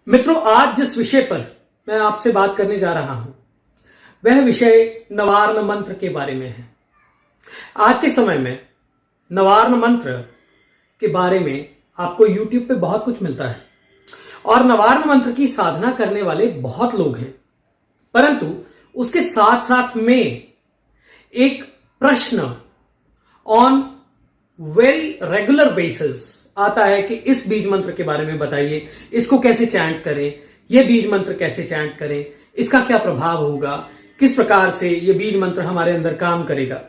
मित्रों, आज जिस विषय पर मैं आपसे बात करने जा रहा हूं वह विषय नवार्न मंत्र के बारे में है। आज के समय में नवार्न मंत्र के बारे में आपको YouTube पे बहुत कुछ मिलता है और नवार्न मंत्र की साधना करने वाले बहुत लोग हैं, परंतु उसके साथ साथ में एक प्रश्न ऑन वेरी रेगुलर बेसिस आता है कि इस बीज मंत्र के बारे में बताइए, इसको कैसे चैंट करें, यह बीज मंत्र कैसे चैंट करें, इसका क्या प्रभाव होगा, किस प्रकार से यह बीज मंत्र हमारे अंदर काम करेगा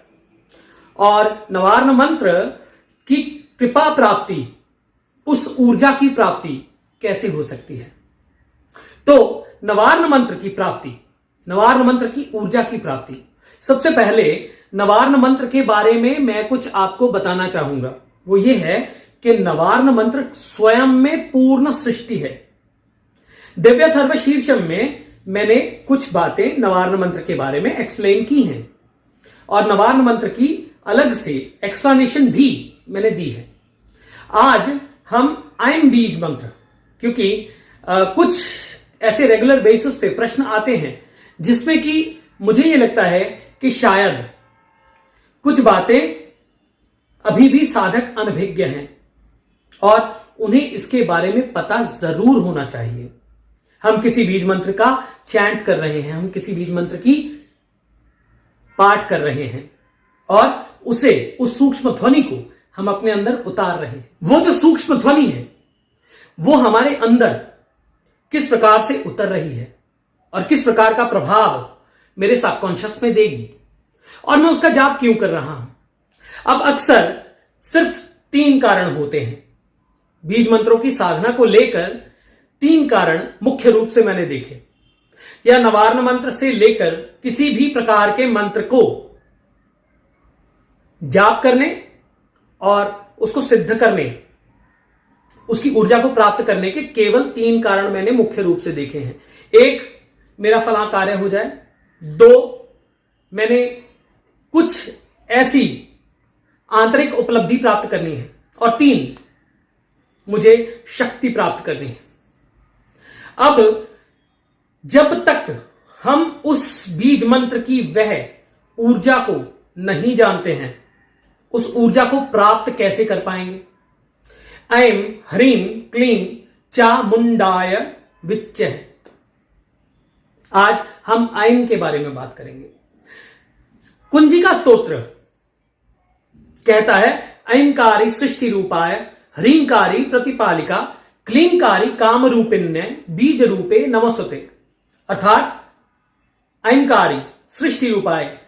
और नवार्न मंत्र की कृपा प्राप्ति, उस ऊर्जा की प्राप्ति कैसे हो सकती है। तो नवार्न मंत्र की प्राप्ति, नवार्न मंत्र की ऊर्जा की प्राप्ति, सबसे पहले नवार्न मंत्र के बारे में मैं कुछ आपको बताना चाहूंगा। वो ये है कि नवार्न मंत्र स्वयं में पूर्ण सृष्टि है। दिव्याथर्व शीर्षम में मैंने कुछ बातें नवार्न मंत्र के बारे में एक्सप्लेन की हैं और नवार्न मंत्र की अलग से एक्सप्लेनेशन भी मैंने दी है। आज हम ऐम बीज मंत्र, क्योंकि कुछ ऐसे रेगुलर बेसिस पे प्रश्न आते हैं जिसमें कि मुझे यह लगता है कि शायद कुछ बातें अभी भी साधक अनभिज्ञ हैं और उन्हें इसके बारे में पता जरूर होना चाहिए। हम किसी बीज मंत्र का चैंट कर रहे हैं, हम किसी बीज मंत्र की पाठ कर रहे हैं और उस सूक्ष्म ध्वनि को हम अपने अंदर उतार रहे हैं। वो जो सूक्ष्म ध्वनि है वो हमारे अंदर किस प्रकार से उतर रही है और किस प्रकार का प्रभाव मेरे सबकॉन्शियस में देगी और मैं उसका जाप क्यों कर रहा हूं। अब अक्सर सिर्फ 3 कारण होते हैं बीज मंत्रों की साधना को लेकर। 3 कारण मुख्य रूप से मैंने देखे, या नवार्न मंत्र से लेकर किसी भी प्रकार के मंत्र को जाप करने और उसको सिद्ध करने, उसकी ऊर्जा को प्राप्त करने के केवल 3 कारण मैंने मुख्य रूप से देखे हैं। 1, मेरा फला कार्य हो जाए। 2, मैंने कुछ ऐसी आंतरिक उपलब्धि प्राप्त करनी है। और 3, मुझे शक्ति प्राप्त करनी है। अब जब तक हम उस बीज मंत्र की वह ऊर्जा को नहीं जानते हैं, उस ऊर्जा को प्राप्त कैसे कर पाएंगे। ऐं ह्रीं क्लीं चामुंडाय विच्चः। आज हम ऐं के बारे में बात करेंगे। कुंजिका स्तोत्र कहता है ऐंकारी सृष्टि रूपाय ह्रींकारी प्रतिपालिका क्लींकारी काम रूपिण्य बीज रूपे नमस्तुते। अर्थात ऐंकारी सृष्टि रूपाय,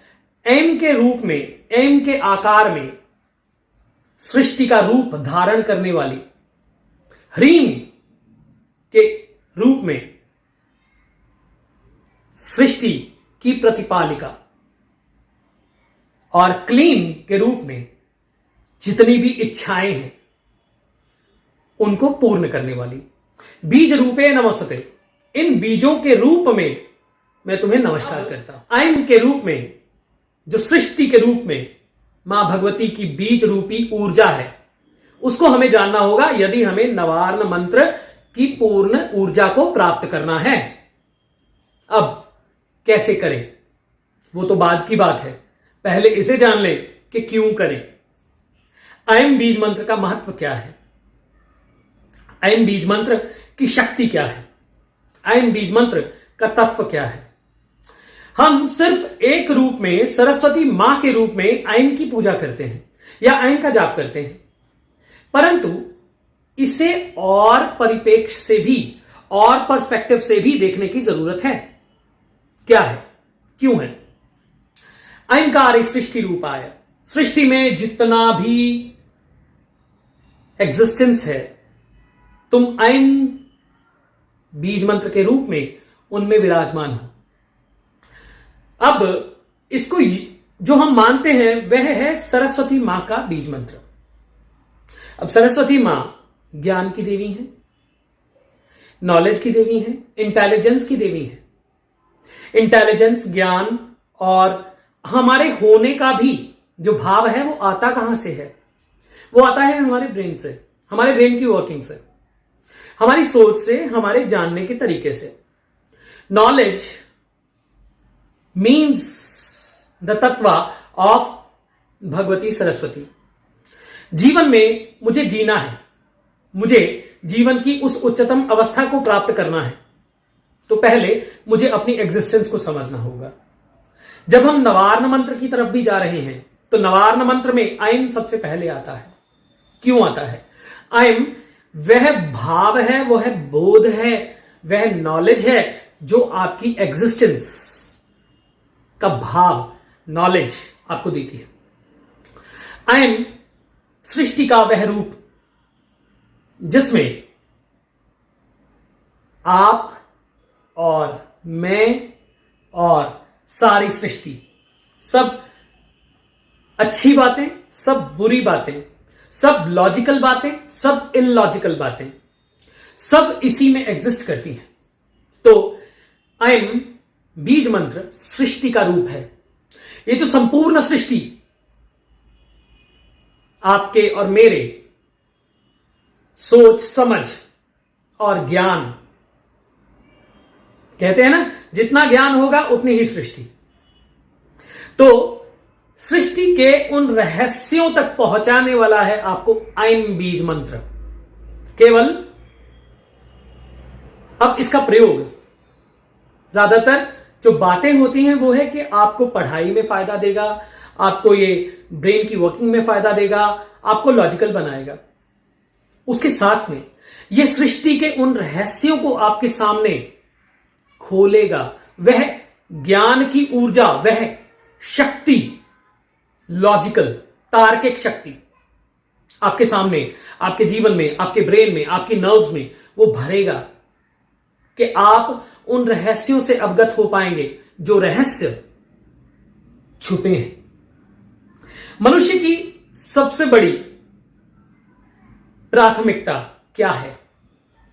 ऐम के रूप में, ऐम के आकार में सृष्टि का रूप धारण करने वाली, ह्रीं के रूप में सृष्टि की प्रतिपालिका और क्लीं के रूप में जितनी भी इच्छाएं हैं उनको पूर्ण करने वाली, बीज रूपे नमस्ते। इन बीजों के रूप में मैं तुम्हें नमस्कार करता हूं। ऐं के रूप में, जो सृष्टि के रूप में मां भगवती की बीज रूपी ऊर्जा है, उसको हमें जानना होगा यदि हमें नवार्न मंत्र की पूर्ण ऊर्जा को प्राप्त करना है। अब कैसे करें वो तो बाद की बात है, पहले इसे जान ले कि क्यों करें। ऐं बीज मंत्र का महत्व क्या है, ऐं बीज मंत्र की शक्ति क्या है, ऐं बीज मंत्र का तत्व क्या है। हम सिर्फ एक रूप में, सरस्वती मां के रूप में ऐं की पूजा करते हैं या ऐं का जाप करते हैं, परंतु इसे और परिप्रेक्ष्य से भी, और पर्सपेक्टिव से भी देखने की जरूरत है। क्या है, क्यों है। ऐंकारी सृष्टि रूपाय, सृष्टि में जितना भी एग्जिस्टेंस है, तुम ऐं बीज मंत्र के रूप में उनमें विराजमान हो। अब इसको जो हम मानते हैं वह है सरस्वती मां का बीज मंत्र। अब सरस्वती मां ज्ञान की देवी है, नॉलेज की देवी है, इंटेलिजेंस की देवी है। इंटेलिजेंस, ज्ञान और हमारे होने का भी जो भाव है वो आता कहां से है, वो आता है हमारे ब्रेन से, हमारे ब्रेन की वर्किंग से। हमारी सोच से, हमारे जानने के तरीके से। नॉलेज मीन्स द तत्व ऑफ भगवती सरस्वती। जीवन में मुझे जीना है, मुझे जीवन की उस उच्चतम अवस्था को प्राप्त करना है, तो पहले मुझे अपनी एग्जिस्टेंस को समझना होगा। जब हम नवार्न मंत्र की तरफ भी जा रहे हैं तो नवार्न मंत्र में ऐम सबसे पहले आता है। क्यों आता है? ऐम वह भाव है, वह बोध है, वह नॉलेज है जो आपकी एग्जिस्टेंस का भाव, नॉलेज आपको देती है। ऐम सृष्टि का वह रूप जिसमें आप और मैं और सारी सृष्टि, सब अच्छी बातें, सब बुरी बातें, सब लॉजिकल बातें, सब इलॉजिकल बातें, सब इसी में एग्जिस्ट करती हैं। तो ऐम बीज मंत्र सृष्टि का रूप है। ये जो संपूर्ण सृष्टि आपके और मेरे सोच, समझ और ज्ञान, कहते हैं ना, जितना ज्ञान होगा उतनी ही सृष्टि। तो सृष्टि के उन रहस्यों तक पहुंचाने वाला है आपको ऐम बीज मंत्र। केवल अब इसका प्रयोग, ज्यादातर जो बातें होती हैं वो है कि आपको पढ़ाई में फायदा देगा, आपको ये ब्रेन की वर्किंग में फायदा देगा, आपको लॉजिकल बनाएगा। उसके साथ में ये सृष्टि के उन रहस्यों को आपके सामने खोलेगा। वह ज्ञान की ऊर्जा, वह शक्ति, लॉजिकल तार्किक शक्ति आपके सामने, आपके जीवन में, आपके ब्रेन में, आपकी नर्व्स में वो भरेगा कि आप उन रहस्यों से अवगत हो पाएंगे जो रहस्य छुपे हैं। मनुष्य की सबसे बड़ी प्राथमिकता क्या है?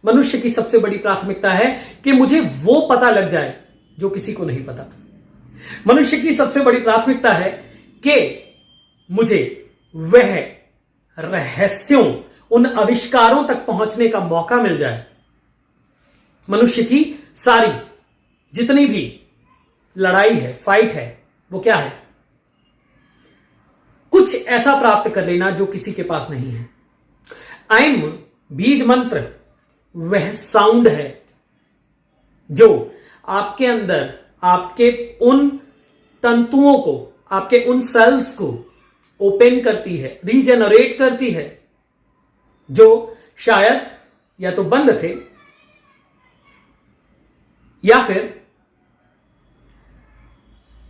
मनुष्य की सबसे बड़ी प्राथमिकता है कि मुझे वो पता लग जाए जो किसी को नहीं पता। मनुष्य की सबसे बड़ी प्राथमिकता है कि मुझे वह रहस्यों, उन आविष्कारों तक पहुंचने का मौका मिल जाए। मनुष्य की सारी जितनी भी लड़ाई है, फाइट है, वो क्या है? कुछ ऐसा प्राप्त कर लेना जो किसी के पास नहीं है। ऐम बीज मंत्र वह साउंड है जो आपके अंदर, आपके उन तंतुओं को, आपके उन सेल्स को ओपन करती है, रीजेनरेट करती है, जो शायद या तो बंद थे या फिर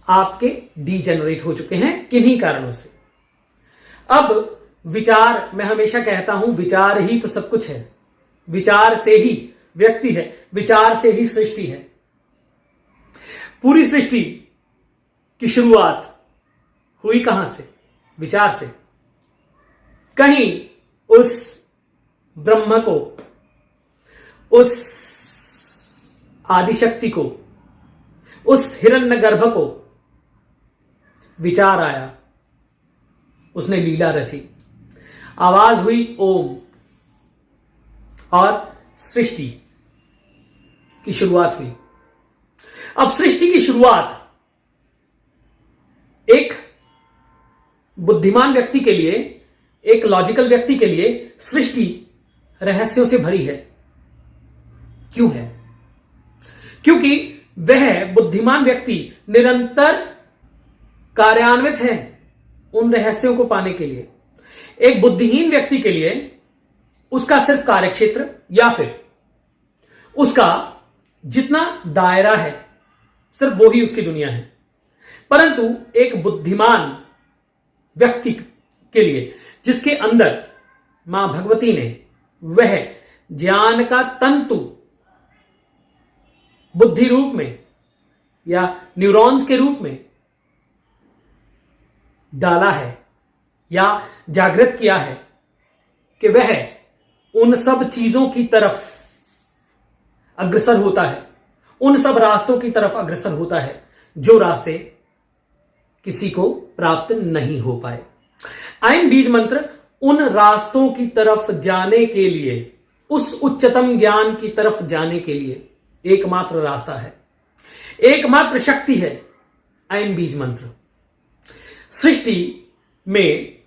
आपके डीजेनरेट हो चुके हैं किन्हीं कारणों से। अब विचार, मैं हमेशा कहता हूं, विचार ही तो सब कुछ है। विचार से ही व्यक्ति है, विचार से ही सृष्टि है। पूरी सृष्टि की शुरुआत हुई कहां से? विचार से। कहीं उस ब्रह्म को, उस आदिशक्ति को, उस हिरण्यगर्भ को विचार आया, उसने लीला रची, आवाज हुई ओम, और सृष्टि की शुरुआत हुई। अब सृष्टि की शुरुआत एक बुद्धिमान व्यक्ति के लिए, एक लॉजिकल व्यक्ति के लिए सृष्टि रहस्यों से भरी है। क्यों है? क्योंकि वह बुद्धिमान व्यक्ति निरंतर कार्यान्वित है उन रहस्यों को पाने के लिए। एक बुद्धिहीन व्यक्ति के लिए उसका सिर्फ कार्यक्षेत्र या फिर उसका जितना दायरा है, सिर्फ वो ही उसकी दुनिया है। परंतु एक बुद्धिमान व्यक्ति के लिए, जिसके अंदर मां भगवती ने वह ज्ञान का तंतु बुद्धि रूप में या न्यूरॉन्स के रूप में डाला है या जागृत किया है, कि वह उन सब चीजों की तरफ अग्रसर होता है, उन सब रास्तों की तरफ अग्रसर होता है जो रास्ते किसी को प्राप्त नहीं हो पाए। ऐम बीज मंत्र उन रास्तों की तरफ जाने के लिए उस उच्चतम ज्ञान की तरफ जाने के लिए एकमात्र रास्ता है, एकमात्र शक्ति है ऐन बीज मंत्र। सृष्टि में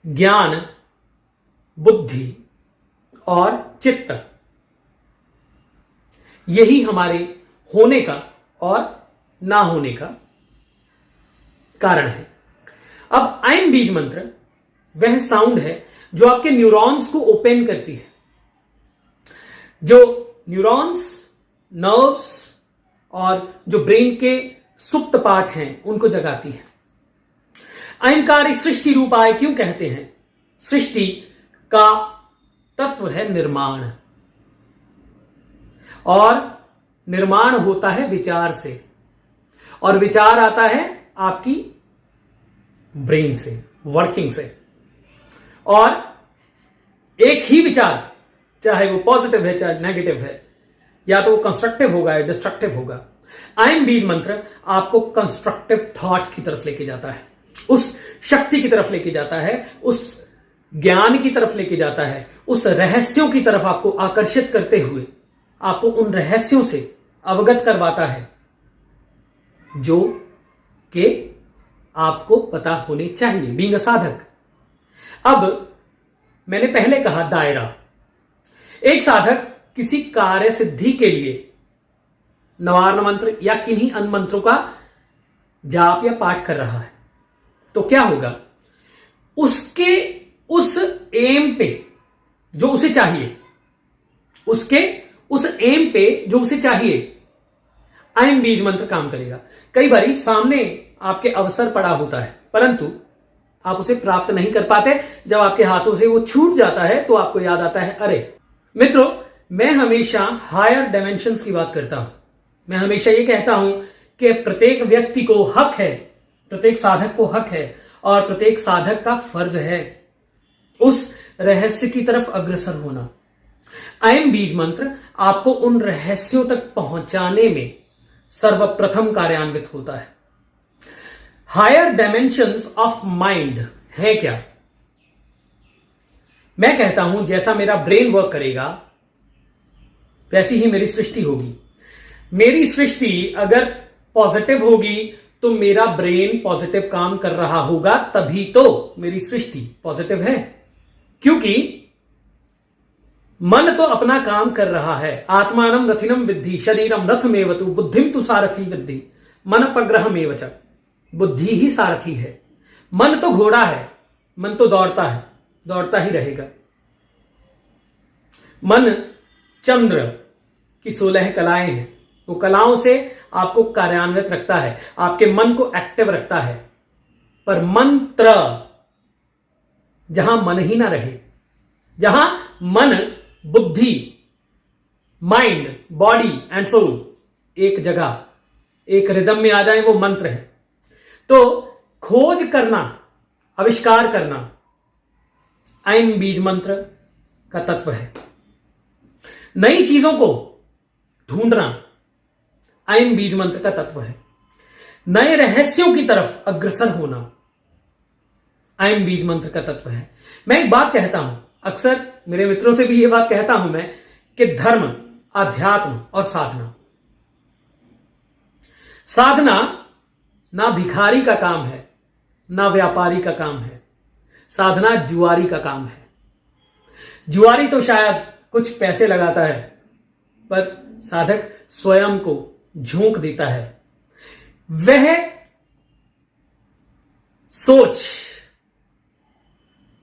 ज्ञान, बुद्धि और चित्त, यही हमारे होने का और ना होने का कारण है। अब ऐन बीज मंत्र वह साउंड है जो आपके न्यूरॉन्स को ओपन करती है, जो न्यूरॉन्स, नर्व्स और जो ब्रेन के सुप्त पार्ट हैं उनको जगाती है। ऐनकारी सृष्टि रूप आय क्यों कहते हैं? सृष्टि का तत्व है निर्माण, और निर्माण होता है विचार से, और विचार आता है आपकी ब्रेन से, वर्किंग से। और एक ही विचार, चाहे वो पॉजिटिव है चाहे नेगेटिव है, या तो वो कंस्ट्रक्टिव होगा या डिस्ट्रक्टिव होगा, ऐन बीज मंत्र आपको कंस्ट्रक्टिव थॉट्स की तरफ लेके जाता है, उस शक्ति की तरफ लेके जाता है, उस ज्ञान की तरफ लेके जाता है, उस रहस्यों की तरफ आपको आकर्षित करते हुए आपको उन रहस्यों से अवगत करवाता है जो कि आपको पता होने चाहिए बीइंग अ साधक। अब मैंने पहले कहा दायरा, एक साधक किसी कार्य सिद्धि के लिए नवार्न मंत्र या किन्हीं अन्य मंत्रों का जाप या पाठ कर रहा है, तो क्या होगा? उसके उस एम पे जो उसे चाहिए, उसके उस एम पे जो उसे चाहिए, ऐन बीज मंत्र काम करेगा। कई बार सामने आपके अवसर पड़ा होता है, परंतु आप उसे प्राप्त नहीं कर पाते। जब आपके हाथों से वो छूट जाता है तो आपको याद आता है, अरे मित्रों, मैं हमेशा हायर डायमेंशंस की बात करता हूं। मैं हमेशा ये कहता हूं कि प्रत्येक व्यक्ति को हक है, प्रत्येक साधक को हक है, और प्रत्येक साधक का फर्ज है उस रहस्य की तरफ अग्रसर होना। ऐन बीज मंत्र आपको उन रहस्यों तक पहुंचाने में सर्वप्रथम कार्यान्वित होता है। हायर डायमेंशंस ऑफ माइंड है क्या? मैं कहता हूं जैसा मेरा ब्रेन वर्क करेगा वैसी ही मेरी सृष्टि होगी। मेरी सृष्टि अगर पॉजिटिव होगी तो मेरा ब्रेन पॉजिटिव काम कर रहा होगा, तभी तो मेरी सृष्टि पॉजिटिव है। क्योंकि मन तो अपना काम कर रहा है। आत्मानम रथिनम विद्धि शरीरम रथमेव तु बुद्धिम तु सारथी विद्धि मन पग्रहमेव च। बुद्धि ही सारथी है, मन तो घोड़ा है, मन तो दौड़ता है, दौड़ता ही रहेगा। मन चंद्र की 16 कलाएं हैं, वो कलाओं से आपको कार्यान्वित रखता है, आपके मन को एक्टिव रखता है। पर मंत्र जहां मन ही ना रहे, जहां मन, बुद्धि, माइंड, बॉडी एंड सोल एक जगह, एक रिदम में आ जाए, वो मंत्र है। तो खोज करना, आविष्कार करना ऐन बीज मंत्र का तत्व है। नई चीजों को ढूंढना ऐन बीज मंत्र का तत्व है। नए रहस्यों की तरफ अग्रसर होना ऐन बीज मंत्र का तत्व है। मैं एक बात कहता हूं, अक्सर मेरे मित्रों से भी यह बात कहता हूं मैं, कि धर्म, अध्यात्म और साधना, साधना ना भिखारी का काम है, ना व्यापारी का काम है। साधना जुआरी का काम है। जुआरी तो शायद कुछ पैसे लगाता है, पर साधक स्वयं को झोंक देता है। वह सोच,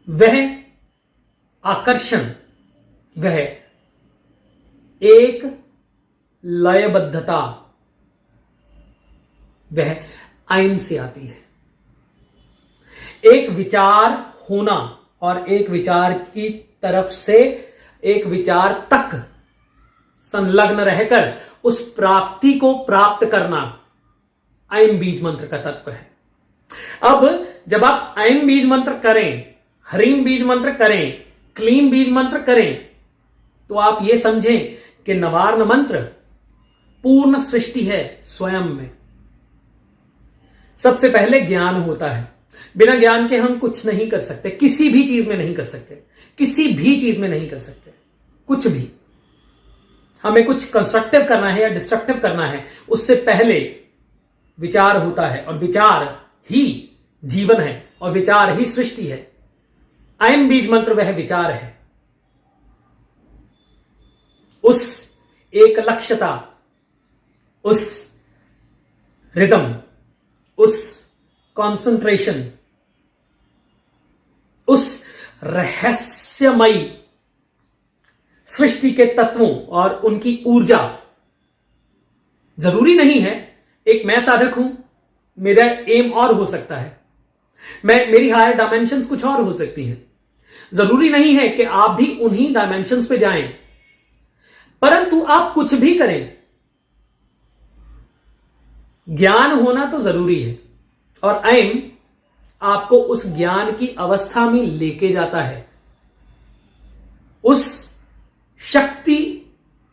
वह आकर्षण, वह एक लयबद्धता, वह ऐन से आती है। एक विचार होना और एक विचार की तरफ से एक विचार तक संलग्न रहकर उस प्राप्ति को प्राप्त करना ऐन बीज मंत्र का तत्व है। अब जब आप ऐन बीज मंत्र करें, ह्रीम बीज मंत्र करें, क्लीम बीज मंत्र करें, तो आप ये समझें कि नवार्न मंत्र पूर्ण सृष्टि है स्वयं में। सबसे पहले ज्ञान होता है। बिना ज्ञान के हम कुछ नहीं कर सकते, किसी भी चीज में नहीं कर सकते, किसी भी चीज में नहीं कर सकते। कुछ भी, हमें कुछ कंस्ट्रक्टिव करना है या डिस्ट्रक्टिव करना है, उससे पहले विचार होता है, और विचार ही जीवन है, और विचार ही सृष्टि है। ऐम बीज मंत्र वह विचार है, उस एक लक्ष्यता, उस रिदम, उस कॉन्सेंट्रेशन, उस रहस्यमयी सृष्टि के तत्वों और उनकी ऊर्जा। जरूरी नहीं है एक मैं साधक हूं, मेरा एम और हो सकता है, मेरी हायर डायमेंशंस कुछ और हो सकती हैं। जरूरी नहीं है कि आप भी उन्हीं डायमेंशंस पे जाएं, परंतु आप कुछ भी करें, ज्ञान होना तो जरूरी है, और ऐम आपको उस ज्ञान की अवस्था में लेके जाता है, उस शक्ति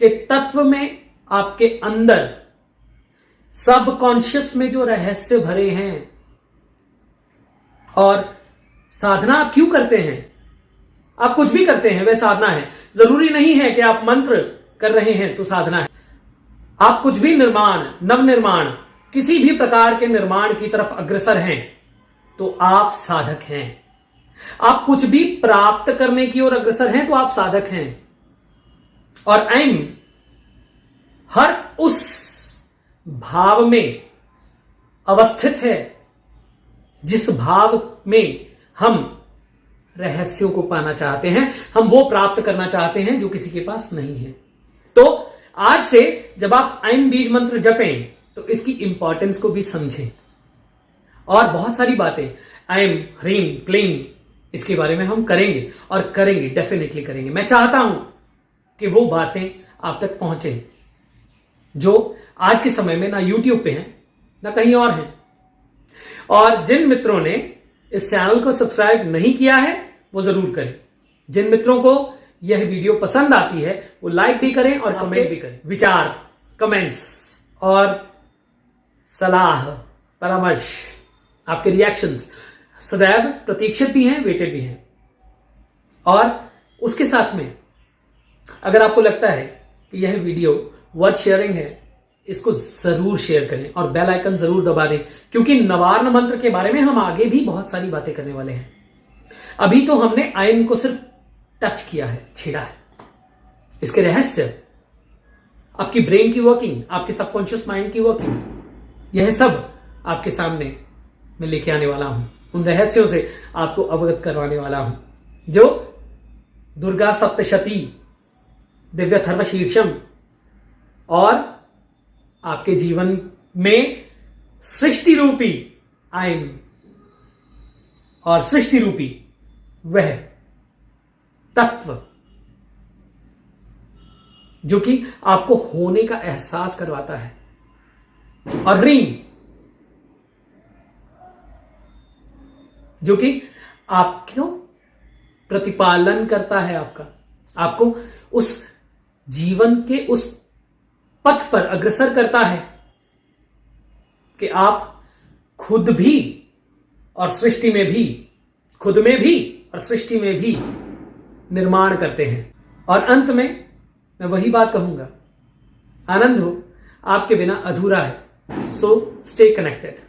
के तत्व में, आपके अंदर सबकॉन्शियस में जो रहस्य भरे हैं। और साधना आप क्यों करते हैं? आप कुछ भी करते हैं वह साधना है। जरूरी नहीं है कि आप मंत्र कर रहे हैं तो साधना है। आप कुछ भी निर्माण, नवनिर्माण, किसी भी प्रकार के निर्माण की तरफ अग्रसर हैं तो आप साधक हैं। आप कुछ भी प्राप्त करने की ओर अग्रसर हैं तो आप साधक हैं। और ऐम हर उस भाव में अवस्थित है जिस भाव में हम रहस्यों को पाना चाहते हैं, हम वो प्राप्त करना चाहते हैं जो किसी के पास नहीं है। तो आज से जब आप ऐम बीज मंत्र जपें तो इसकी इंपॉर्टेंस को भी समझें, और बहुत सारी बातें ऐम, ह्रीम, क्लीम, इसके बारे में हम करेंगे, और करेंगे, डेफिनेटली करेंगे। मैं चाहता हूं कि वो बातें आप तक पहुंचे जो आज के समय में ना यूट्यूब पे हैं ना कहीं और हैं। और जिन मित्रों ने इस चैनल को सब्सक्राइब नहीं किया है वो जरूर करें। जिन मित्रों को यह वीडियो पसंद आती है वो लाइक भी करें और कमेंट भी करें। विचार, कमेंट्स और सलाह, परामर्श, आपके रिएक्शंस सदैव प्रतीक्षित भी हैं, वेटेड भी हैं। और उसके साथ में अगर आपको लगता है कि यह वीडियो वर्थ शेयरिंग है, इसको जरूर शेयर करें और बेल आइकन जरूर दबा दें, क्योंकि नवार्न मंत्र के बारे में हम आगे भी बहुत सारी बातें करने वाले हैं। अभी तो हमने ऐम को सिर्फ टच किया है, छेड़ा है। इसके रहस्य, आपकी ब्रेन की वर्किंग, आपके सबकॉन्शियस माइंड की वर्किंग, यह सब आपके सामने मैं लेके आने वाला हूं। उन रहस्यों से आपको अवगत करवाने वाला हूं जो दुर्गा सप्तशती, दिव्यथर्व शीर्षम और आपके जीवन में सृष्टि रूपी ऐम और सृष्टि रूपी वह तत्व जो कि आपको होने का एहसास करवाता है, और ह्रीम जो कि आपको प्रतिपालन करता है, आपको उस जीवन के उस पथ पर अग्रसर करता है कि आप खुद भी और सृष्टि में भी, खुद में भी और सृष्टि में भी निर्माण करते हैं। और अंत में मैं वही बात कहूंगा, आनंद हो आपके बिना अधूरा है। So stay connected.